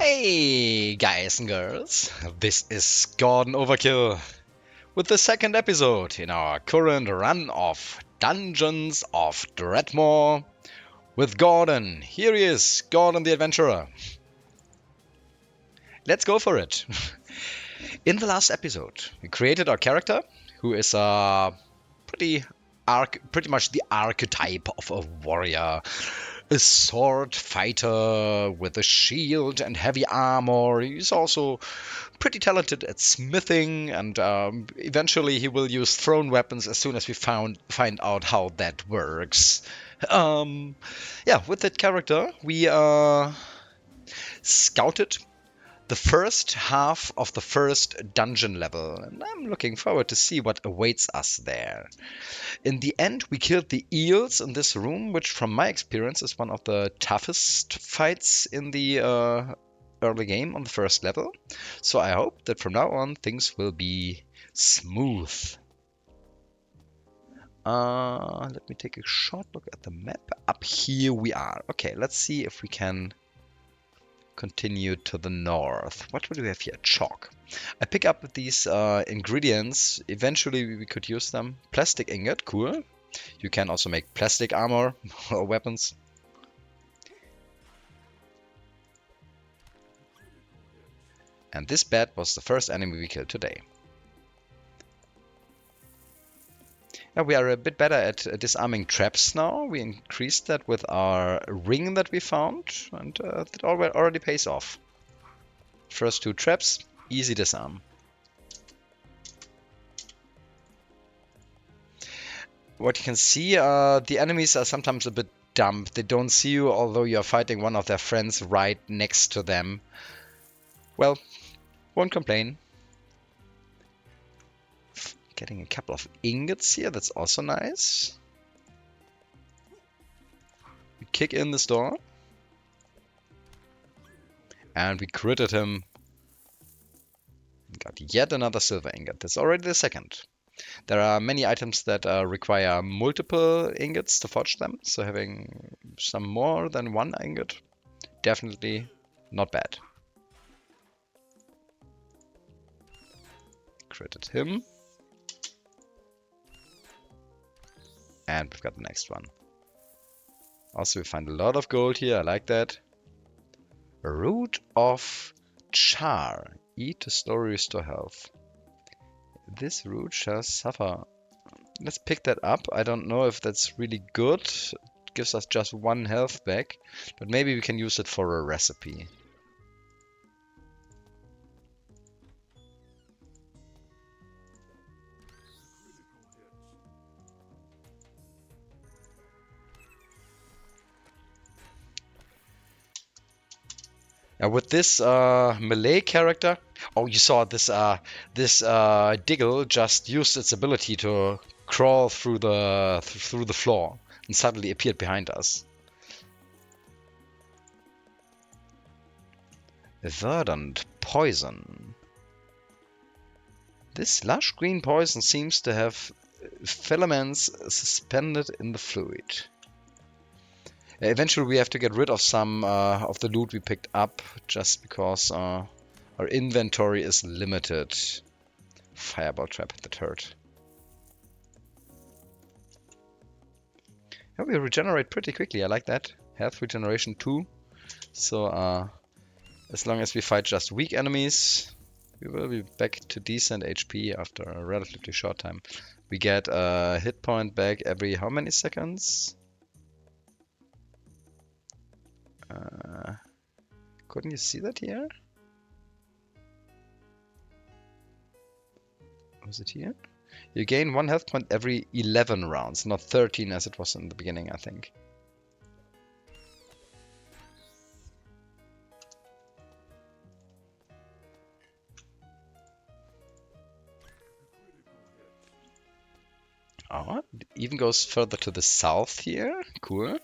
Hey guys and girls, this is Gordon Overkill with the second episode in our current run of Dungeons of Dredmore with Gordon. Here he is, Gordon the Adventurer. Let's go for it. In the last episode, we created our character who is pretty much the archetype of a warrior. A sword fighter with a shield and heavy armor. He's also pretty talented at smithing, and eventually he will use thrown weapons as soon as we find out how that works. With that character, we scouted the first half of the first dungeon level, and I'm looking forward to see what awaits us there. In the end, we killed the eels in this room, which from my experience is one of the toughest fights in the early game on the first level. So I hope that from now on things will be smooth. Let me take a short look at the map. Up here we are. Okay, let's see if we can continue to the north. What do we have here? Chalk. I pick up these ingredients. Eventually we could use them. Plastic ingot, cool. You can also make plastic armor or weapons. And this bat was the first enemy we killed today. Now we are a bit better at disarming traps now. We increased that with our ring that we found, and that already pays off. First two traps, easy disarm. What you can see, the enemies are sometimes a bit dumb. They don't see you, although you're fighting one of their friends right next to them. Well, won't complain. Getting a couple of ingots here, that's also nice. We kick in this door. And we critted him. Got yet another silver ingot. That's already the second. There are many items that require multiple ingots to forge them. So having some more than one ingot, definitely not bad. Critted him. And we've got the next one. Also, we find a lot of gold here. I like that. Root of Char. Eat to slowly restore health. This root shall suffer. Let's pick that up. I don't know if that's really good. It gives us just 1 health back. But maybe we can use it for a recipe. Now with this melee character, oh, you saw this Diggle just used its ability to crawl through the floor and suddenly appeared behind us. Verdant poison. This lush green poison seems to have filaments suspended in the fluid. Eventually we have to get rid of some of the loot we picked up, just because our inventory is limited. Fireball trap, that hurt. Yeah, we regenerate pretty quickly, I like that. Health regeneration 2. So as long as we fight just weak enemies, we will be back to decent HP after a relatively short time. We get a hit point back every how many seconds? Couldn't you see that here? Was it here? You gain 1 health point every 11 rounds, not 13 as it was in the beginning, I think. Oh, it even goes further to the south here. Cool.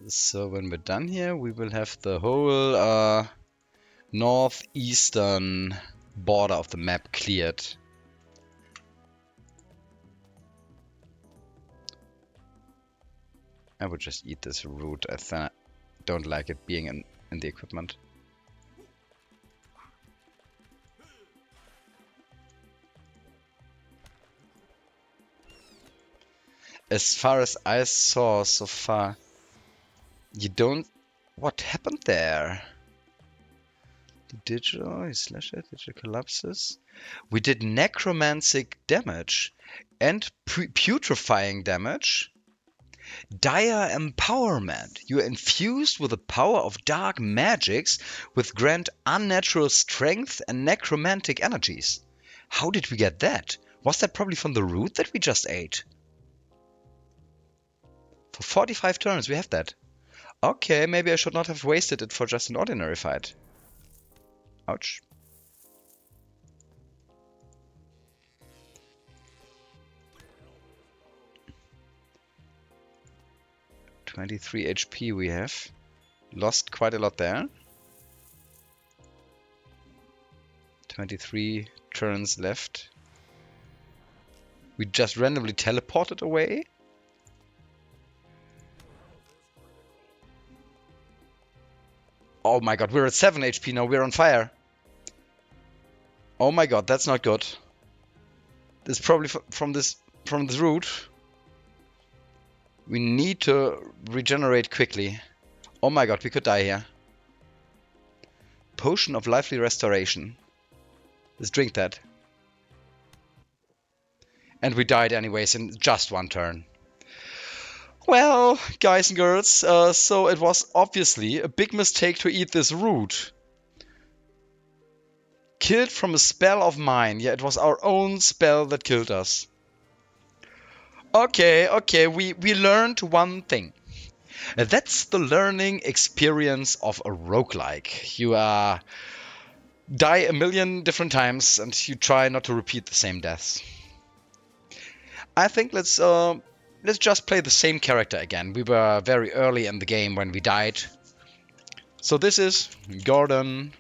So when we're done here, we will have the whole northeastern border of the map cleared. I would just eat this root. I don't like it being in the equipment. As far as I saw so far, you don't... What happened there? Digital, he slashed it, digital collapses. We did necromantic damage and putrefying damage. Dire empowerment. You are infused with the power of dark magics with grant unnatural strength and necromantic energies. How did we get that? Was that probably from the root that we just ate? For 45 turns we have that. Okay, maybe I should not have wasted it for just an ordinary fight. Ouch. $23 HP we have. Lost quite a lot there. 23 turns left. We just randomly teleported away. Oh my god, we're at 7 HP now, we're on fire. Oh my god, that's not good. This is probably from this root. We need to regenerate quickly. Oh my god, we could die here. Potion of lively restoration. Let's drink that. And we died anyways in just one turn. Well, guys and girls, so it was obviously a big mistake to eat this root. Killed from a spell of mine. Yeah, it was our own spell that killed us. Okay, we learned one thing. That's the learning experience of a roguelike. You die a million different times and you try not to repeat the same deaths. I think let's just play the same character again. We were very early in the game when we died. So this is Gordon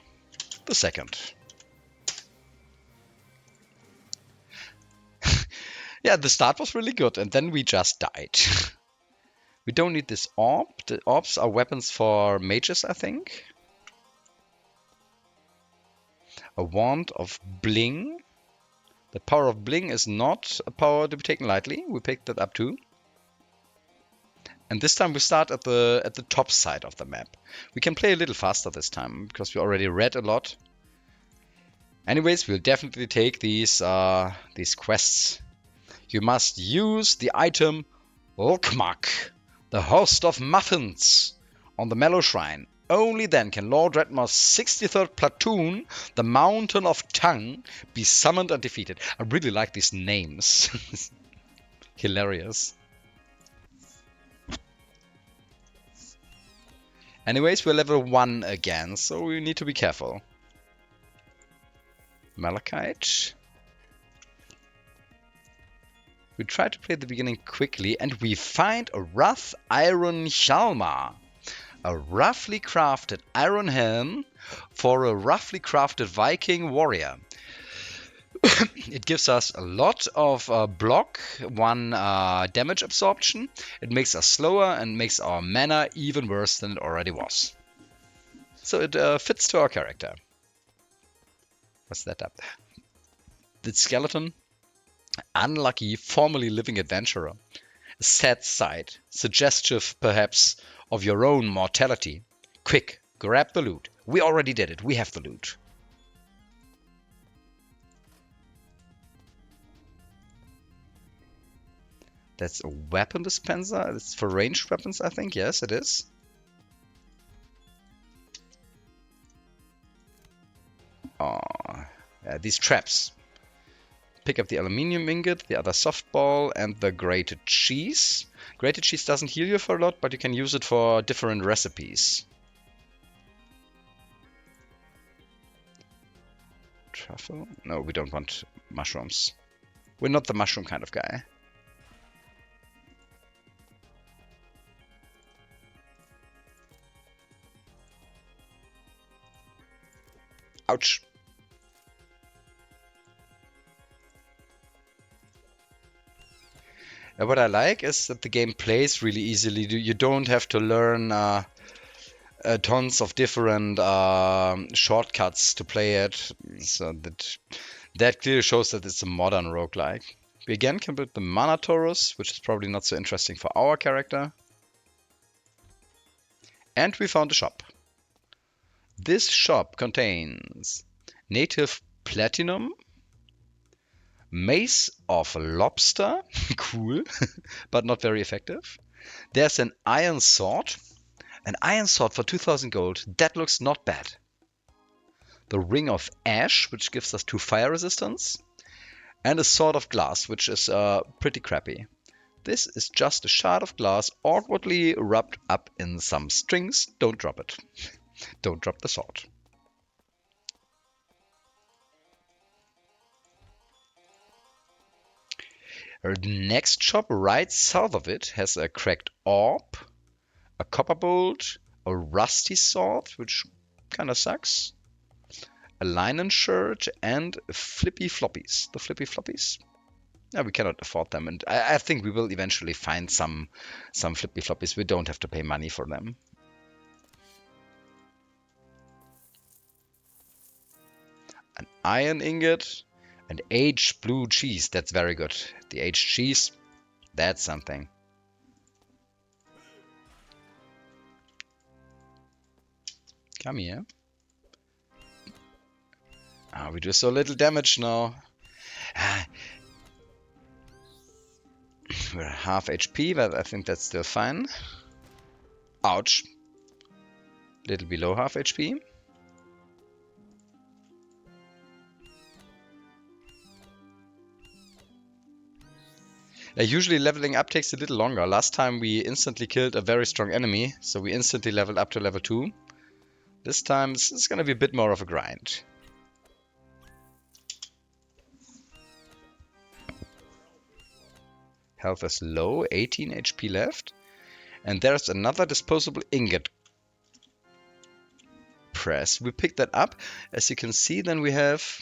the Second. Yeah, the start was really good, and then we just died. We don't need this orb. The orbs are weapons for mages, I think. A wand of bling. The power of bling is not a power to be taken lightly. We picked that up too. And this time we start at the top side of the map. We can play a little faster this time because we already read a lot. Anyways, we'll definitely take these quests. You must use the item Ulkmak, the host of muffins, on the Mellow Shrine. Only then can Lord Dredmore's 63rd platoon, the Mountain of Tongue, be summoned and defeated. I really like these names. Hilarious. Anyways, we're level 1 again, so we need to be careful. Malachite. We try to play the beginning quickly, and we find a rough iron Hjalmar. A roughly crafted iron helm for a roughly crafted Viking warrior. It gives us a lot of block, 1 damage absorption. It makes us slower and makes our mana even worse than it already was. So it fits to our character. What's that up there? The skeleton. Unlucky, formerly living adventurer. A sad sight, suggestive perhaps of your own mortality. Quick, grab the loot. We already did it, we have the loot. That's a weapon dispenser. It's for ranged weapons, I think. Yes, it is. Oh, yeah, these traps. Pick up the aluminium ingot, the other softball, and the grated cheese. Grated cheese doesn't heal you for a lot, but you can use it for different recipes. Truffle? No, we don't want mushrooms. We're not the mushroom kind of guy. Ouch. What I like is that the game plays really easily. You don't have to learn tons of different shortcuts to play it. So that clearly shows that it's a modern roguelike. We again can build the Mana Taurus, which is probably not so interesting for our character. And we found a shop. This shop contains native platinum, mace of lobster, cool, but not very effective. There's an iron sword for 2000 gold, that looks not bad. The ring of ash, which gives us 2 fire resistance, and a sword of glass, which is pretty crappy. This is just a shard of glass awkwardly wrapped up in some strings. Don't drop it. Don't drop the sword. The next shop right south of it has a cracked orb, a copper bolt, a rusty sword, which kind of sucks, a linen shirt, and flippy floppies. The flippy floppies? Yeah, we cannot afford them, and I think we will eventually find some flippy floppies. We don't have to pay money for them. An iron ingot, and aged blue cheese. That's very good. The aged cheese, that's something. Come here. We do so little damage now. We're half HP, but I think that's still fine. Ouch. Little below half HP. Usually leveling up takes a little longer. Last time we instantly killed a very strong enemy, so we instantly leveled up to level 2. This time it's gonna be a bit more of a grind. Health is low, 18 HP left. And there's another disposable ingot press. We picked that up. As you can see, then we have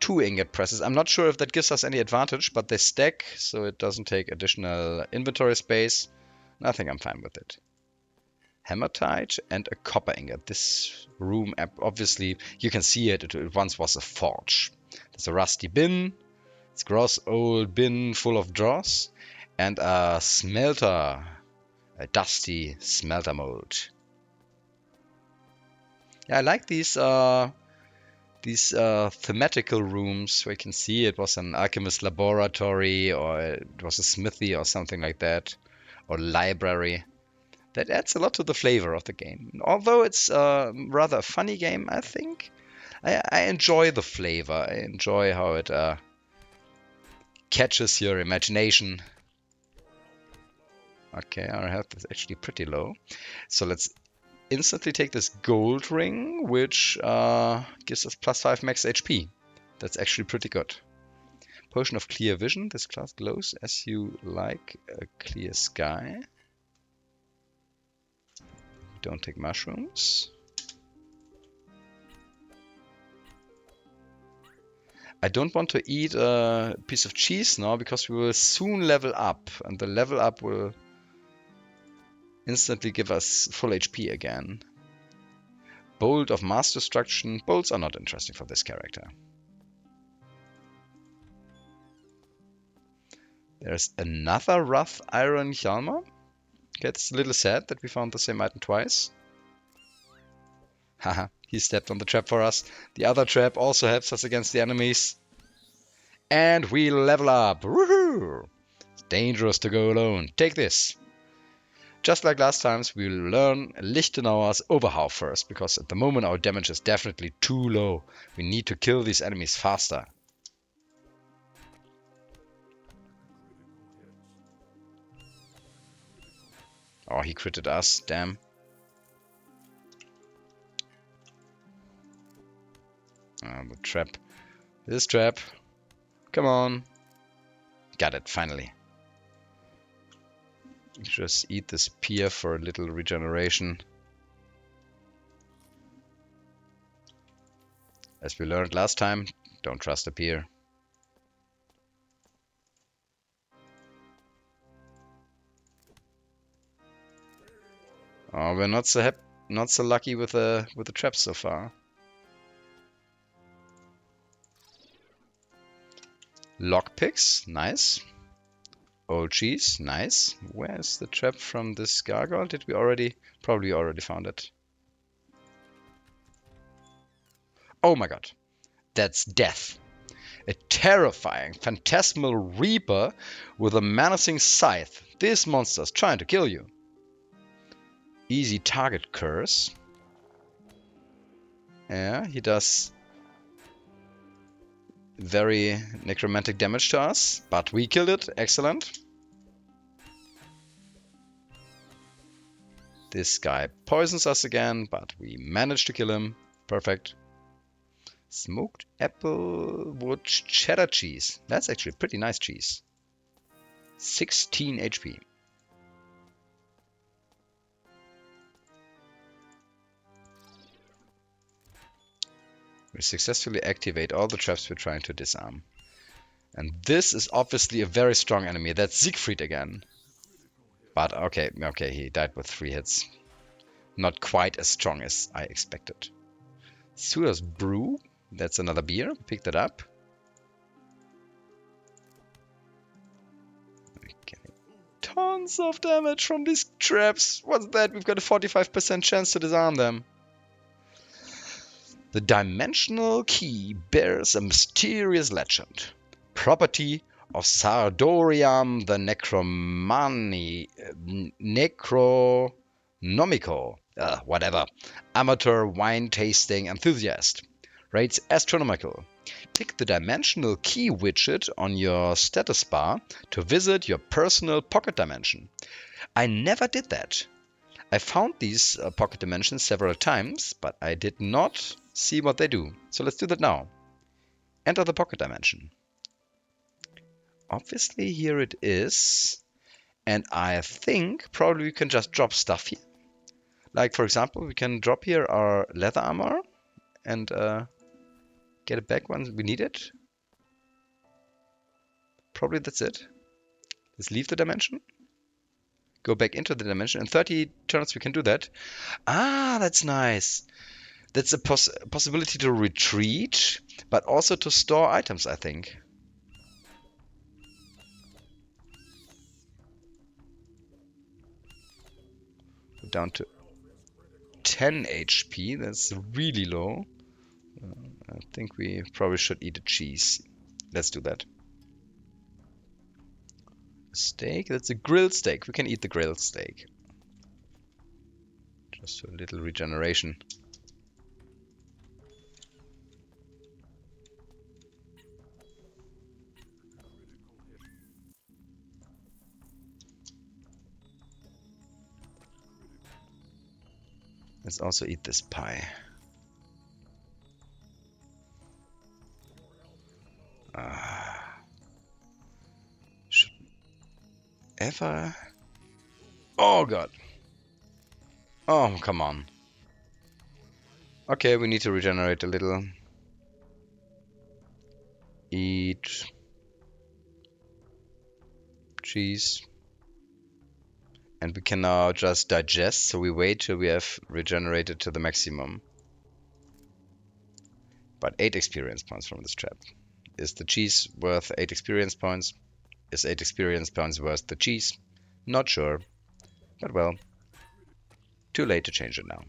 2 ingot presses. I'm not sure if that gives us any advantage, but they stack, so it doesn't take additional inventory space. I think I'm fine with it. Hematite and a copper ingot. This room, obviously, you can see it. It once was a forge. There's a rusty bin. It's a gross old bin full of dross. And a smelter. A dusty smelter mold. Yeah, I like these thematical rooms where you can see it was an alchemist laboratory, or it was a smithy or something like that, or library. That adds a lot to the flavor of the game. Although it's rather a funny game, I think. I enjoy the flavor. I enjoy how it catches your imagination. Okay, our health is actually pretty low. So let's instantly take this gold ring, which gives us plus 5 max HP. That's actually pretty good. Potion of clear vision. This class glows as you like a clear sky. Don't take mushrooms. I don't want to eat a piece of cheese now because we will soon level up, and the level up will instantly give us full HP again. Bolt of mass destruction. Bolts are not interesting for this character. There's another rough iron Hjalmar. It's a little sad that we found the same item twice. Haha, he stepped on the trap for us. The other trap also helps us against the enemies. And we level up. Woohoo! It's dangerous to go alone. Take this. Just like last times, we will learn Lichtenauer's Overhaul first, because at the moment our damage is definitely too low. We need to kill these enemies faster. Oh, he critted us, damn. The trap. This trap. Come on. Got it, finally. Just eat this pear for a little regeneration. As we learned last time, don't trust a pear. Oh, we're not so lucky with the traps so far. Lockpicks, nice. Old cheese, nice. Where's the trap from this gargoyle? Did we already? Probably already found it. Oh my god. That's death. A terrifying, phantasmal reaper with a menacing scythe. This monster's trying to kill you. Easy target curse. Yeah, he does very necromantic damage to us, but we killed it. Excellent. This guy poisons us again, but we managed to kill him. Perfect. Smoked apple wood cheddar cheese. That's actually pretty nice cheese. 16 HP. We successfully activate all the traps we're trying to disarm. And this is obviously a very strong enemy. That's Siegfried again. But okay, he died with 3 hits. Not quite as strong as I expected. Suer's Brew. That's another beer. Pick that up. Okay. Tons of damage from these traps. What's that? We've got a 45% chance to disarm them. The dimensional key bears a mysterious legend. Property of Sardoriam the Necronomico. Whatever. Amateur wine tasting enthusiast. Rates astronomical. Pick the dimensional key widget on your status bar to visit your personal pocket dimension. I never did that. I found these pocket dimensions several times, but I did not see what they do. So let's do that now. Enter the pocket dimension. Obviously, here it is. And I think probably we can just drop stuff here. Like, for example, we can drop here our leather armor and get it back when we need it. Probably that's it. Let's leave the dimension. Go back into the dimension. In 30 turns we can do that. Ah, that's nice. That's a possibility to retreat, but also to store items, I think. Down to 10 HP. That's really low. I think we probably should eat a cheese. Let's do that. Steak. That's a grilled steak. We can eat the grilled steak. Just a little regeneration. Let's also eat this pie. Should ever... Oh god. Oh, come on. Okay, we need to regenerate a little. Eat cheese. And we can now just digest, so we wait till we have regenerated to the maximum. But 8 experience points from this trap. Is the cheese worth 8 experience points? Is 8 experience points worth the cheese? Not sure. But well, too late to change it now.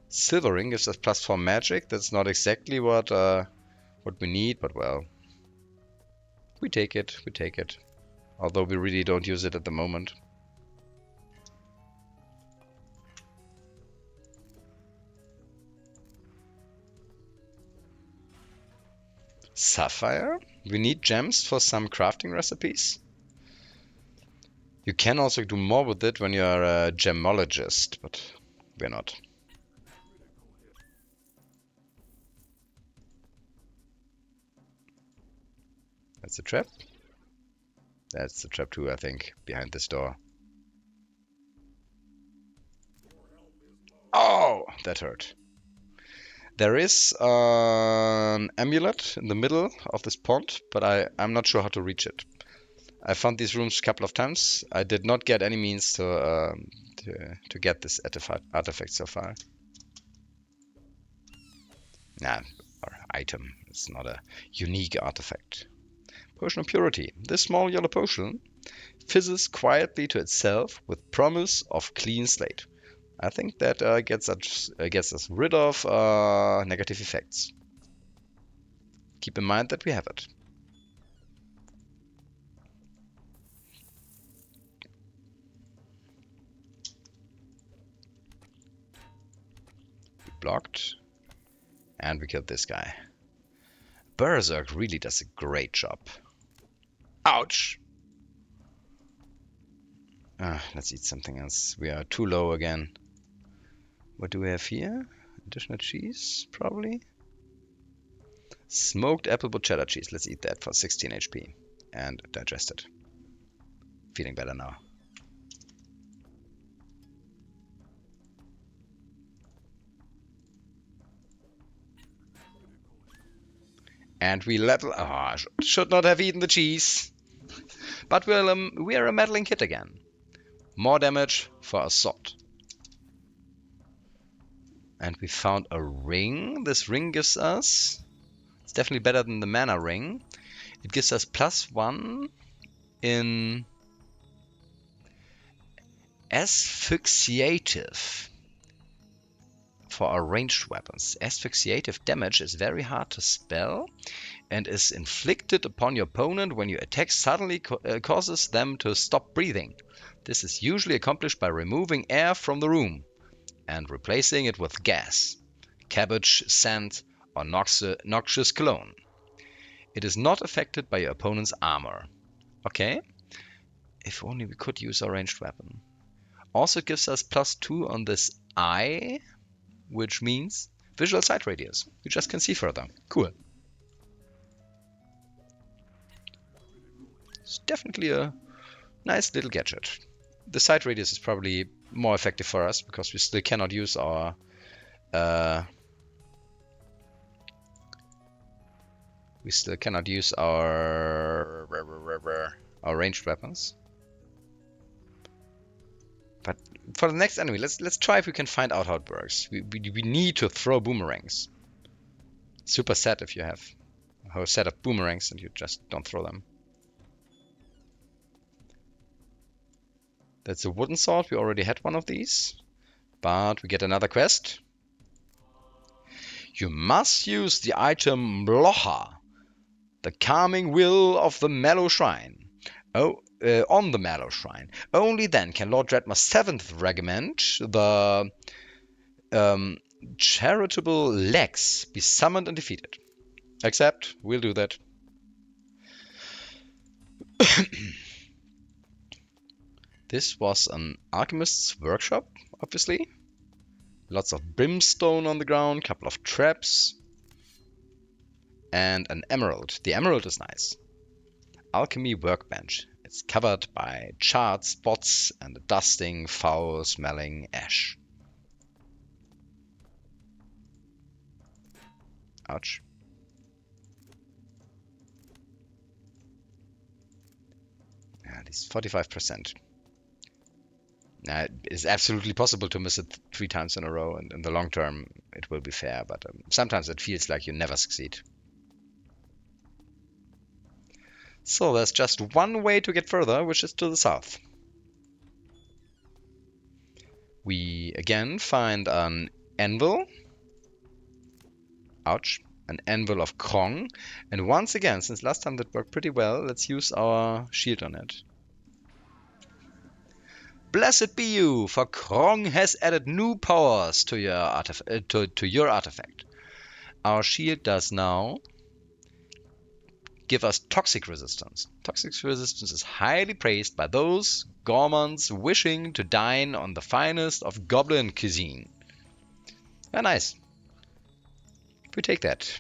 Silver ring gives us +4 magic. That's not exactly what we need, but well. We take it, Although we really don't use it at the moment. Sapphire? We need gems for some crafting recipes. You can also do more with it when you're a gemologist, but we're not. That's the trap. That's the trap too, I think, behind this door. Oh, that hurt. There is an amulet in the middle of this pond, but I'm not sure how to reach it. I found these rooms a couple of times. I did not get any means to get this artifact so far. Nah, or item. It's not a unique artifact. Potion of Purity. This small yellow potion fizzes quietly to itself with promise of clean slate. I think that gets us rid of negative effects. Keep in mind that we have it. We blocked. And we killed this guy. Berserk really does a great job. Ouch! Let's eat something else. We are too low again. What do we have here? Additional cheese, probably? Smoked applewood cheddar cheese. Let's eat that for 16 HP. And digest it. Feeling better now. And we level... Oh, should not have eaten the cheese. But we are a meddling kid again. More damage for assault. And we found a ring. This ring gives us... It's definitely better than the mana ring. It gives us +1 in asphyxiative for our ranged weapons. Asphyxiative damage is very hard to spell and is inflicted upon your opponent when your attack suddenly causes them to stop breathing. This is usually accomplished by removing air from the room and replacing it with gas, cabbage, scent, or noxious cologne. It is not affected by your opponent's armor. Okay. If only we could use our ranged weapon. Also gives us +2 on this eye, which means visual sight radius. You just can see further. Cool. It's definitely a nice little gadget. The sight radius is probably more effective for us because we still cannot use our ranged weapons. But for the next enemy, let's try if we can find out how it works. We need to throw boomerangs. Super sad if you have a whole set of boomerangs and you just don't throw them. That's a wooden sword. We already had one of these. But we get another quest. You must use the item Mlocha, the calming will of the Mallow Shrine. On the Mallow Shrine. Only then can Lord Dredmore's 7th Regiment, the Charitable Legs, be summoned and defeated. Except, we'll do that. This was an alchemist's workshop, obviously. Lots of brimstone on the ground, couple of traps, and an emerald. The emerald is nice. Alchemy workbench. It's covered by charred spots and a dusting, foul-smelling ash. Ouch. At least 45%. Now, it is absolutely possible to miss it 3 times in a row, and in the long term, it will be fair, but sometimes it feels like you never succeed. So there's just one way to get further, which is to the south. We again find an anvil. Ouch. An anvil of Krong. And once again, since last time that worked pretty well, let's use our shield on it. Blessed be you, for Krong has added new powers to your artifact. Our shield does now give us toxic resistance. Toxic resistance is highly praised by those gourmands wishing to dine on the finest of goblin cuisine. Ah, nice. We take that.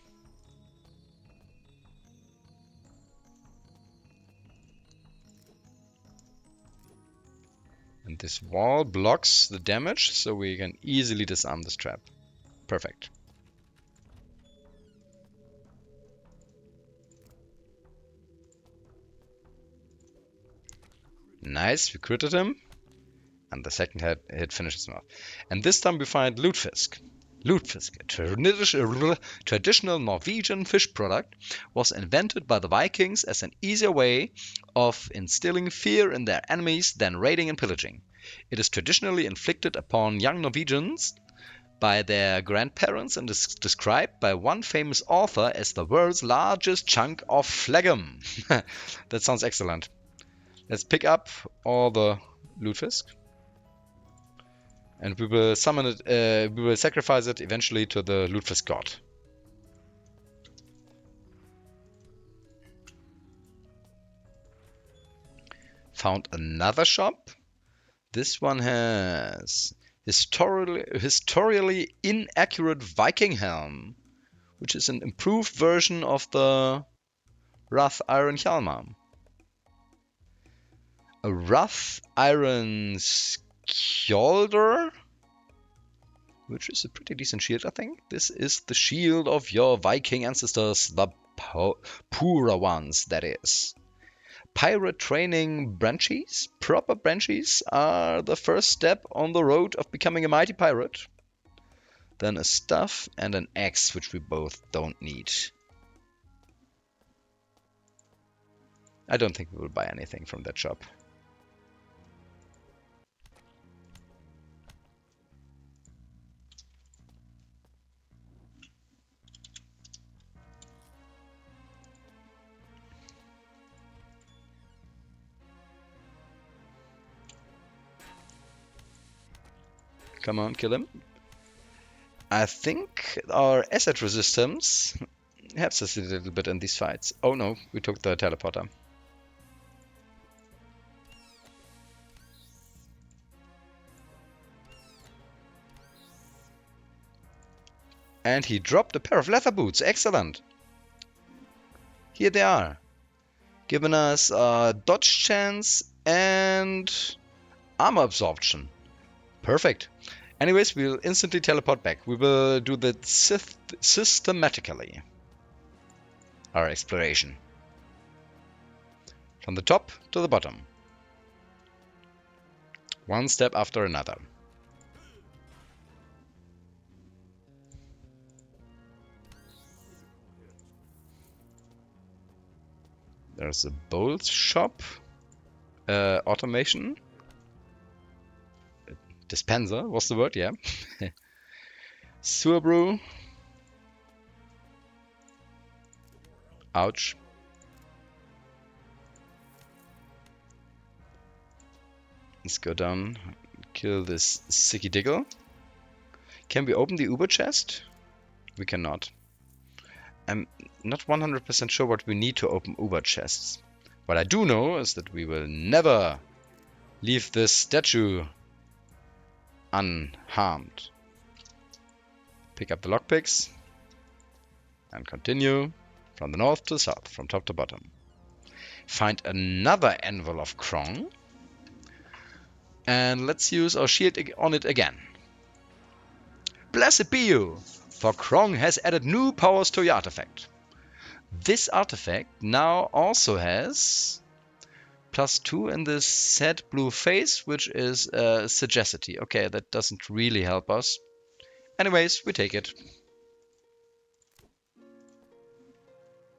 And this wall blocks the damage, so we can easily disarm this trap. Perfect. Nice, we critted him. And the second hit finishes him off. And this time we find lutefisk. Lutefisk, a traditional Norwegian fish product, was invented by the Vikings as an easier way of instilling fear in their enemies than raiding and pillaging. It is traditionally inflicted upon young Norwegians by their grandparents and is described by one famous author as the world's largest chunk of phlegm. That sounds excellent. Let's pick up all the lutefisk. And we will summon it, we will sacrifice it eventually to the lutefisk god. Found another shop. This one has historically inaccurate Viking helm, which is an improved version of the rough iron Hjalmar. A rough iron skjolder, which is a pretty decent shield, I think. This is the shield of your Viking ancestors, the poorer ones, that is. Pirate training branchies. Proper branchies are the first step on the road of becoming a mighty pirate. Then a staff and an axe, which we both don't need. I don't think we will buy anything from that shop. Come on, kill him. I think our asset resistance helps us a little bit in these fights. Oh no, we took the teleporter. And he dropped a pair of leather boots. Excellent. Here they are. Giving us a dodge chance and armor absorption. Perfect. Anyways, we'll instantly teleport back. We will do that systematically. Our exploration. From the top to the bottom. One step after another. There's a bolt shop. Automation. Dispenser, what's the word? Yeah. Sewer brew. Ouch. Let's go down. Kill this sicky diggle. Can we open the Uber chest? We cannot. I'm not 100% sure what we need to open Uber chests. What I do know is that we will never leave this statue unharmed. Pick up the lockpicks and continue from the north to the south, from top to bottom. Find another anvil of Krong. And let's use our shield on it again. Blessed be you, for Krong has added new powers to your artifact. This artifact now also has +2 in the sad blue face, which is sagacity. Okay, that doesn't really help us. Anyways, we take it.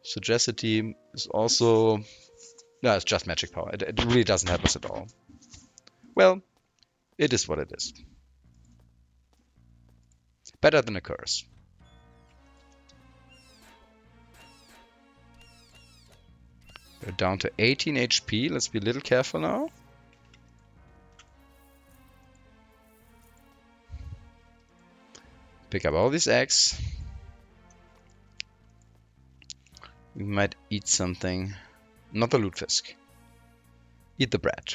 Sagacity is also... No, it's just magic power. It really doesn't help us at all. Well, it is what it is. Better than a curse. We're down to 18 HP. Let's be a little careful now. Pick up all these eggs. We might eat something. Not the lutefisk. Eat the bread.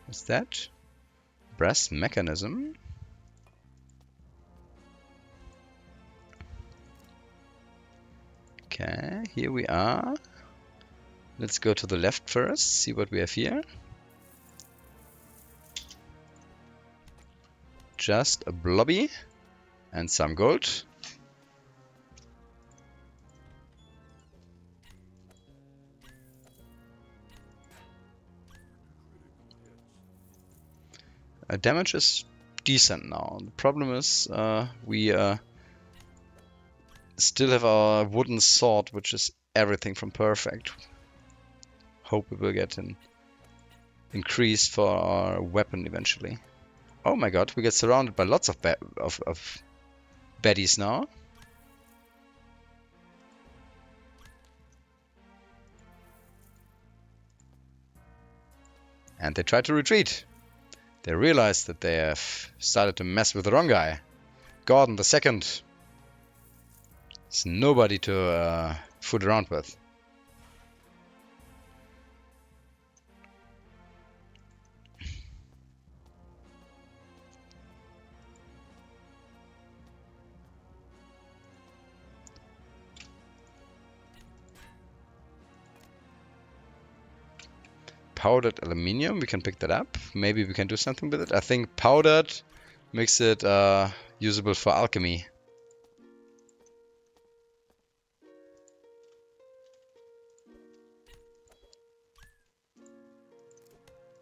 What's that? Brass mechanism. Okay, here we are. Let's go to the left first, see what we have here. Just a blobby and some gold. Damage is decent now. The problem is we still have our wooden sword, which is everything from perfect. Hope we will get an increase for our weapon eventually. Oh my god, we get surrounded by lots of baddies now. And they try to retreat. They realize that they have started to mess with the wrong guy. Gordon the Second. There's nobody to fool around with. Powdered aluminium, we can pick that up. Maybe we can do something with it. I think powdered makes it usable for alchemy.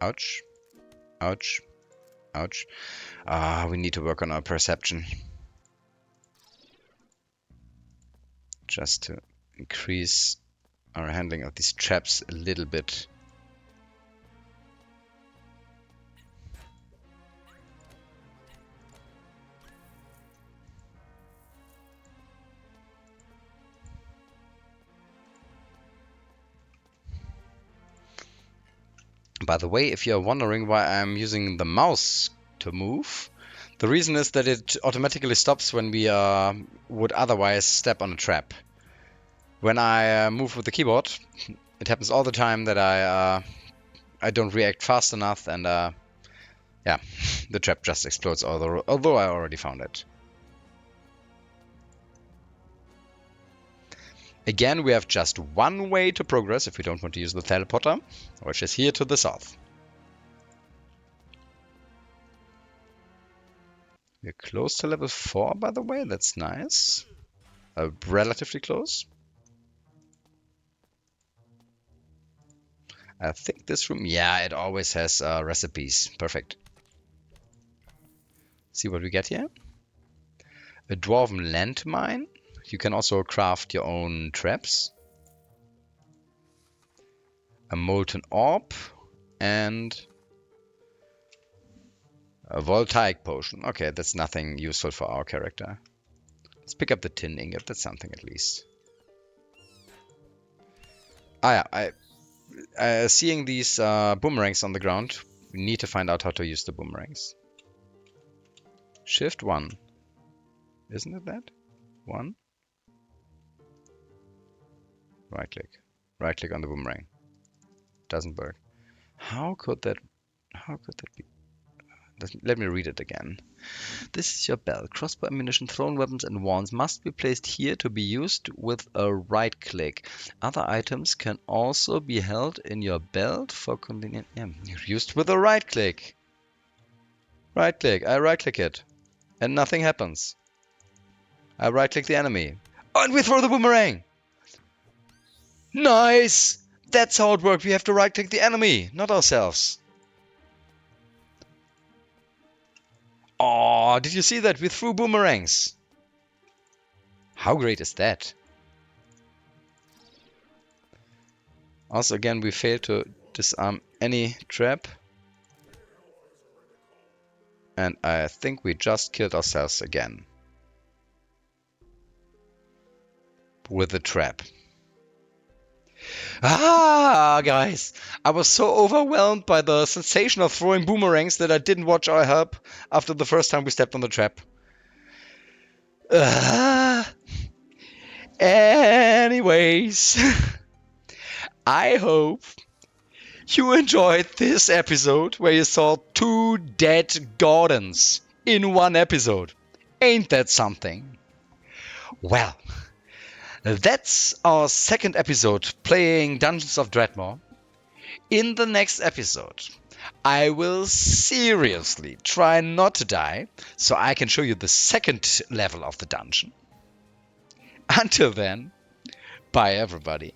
Ouch. Ouch. Ouch. We need to work on our perception. Just to increase our handling of these traps a little bit. By the way, if you're wondering why I'm using the mouse to move, the reason is that it automatically stops when we would otherwise step on a trap. When I move with the keyboard, it happens all the time that I don't react fast enough, and yeah, the trap just explodes, although I already found it. Again, we have just one way to progress if we don't want to use the teleporter, which is here to the south. We're close to level 4, by the way. That's nice. Relatively close. I think this room... Yeah, it always has recipes. Perfect. See what we get here? A dwarven landmine. You can also craft your own traps. A molten orb. And a voltaic potion. Okay, that's nothing useful for our character. Let's pick up the tin ingot. That's something at least. Ah yeah, seeing these boomerangs on the ground, we need to find out how to use the boomerangs. Shift 1. Isn't it that? 1. Right click. Right click on the boomerang. Doesn't work. How could that be? Let me read it again. This is your belt. Crossbow ammunition, thrown weapons and wands must be placed here to be used with a right click. Other items can also be held in your belt for convenient. Yeah, used with a right click. Right click. I right click it. And nothing happens. I right click the enemy. Oh, and we throw the boomerang! Nice! That's how it works. We have to right click the enemy, not ourselves. Oh, did you see that? We threw boomerangs. How great is that? Also, again, we failed to disarm any trap. And I think we just killed ourselves again. With the trap. Ah, guys! I was so overwhelmed by the sensation of throwing boomerangs that I didn't watch our help after the first time we stepped on the trap. Anyways, I hope you enjoyed this episode where you saw 2 dead Gordons in one episode. Ain't that something? Well, that's our second episode playing Dungeons of Dredmore. In the next episode, I will seriously try not to die so I can show you the second level of the dungeon. Until then, bye everybody.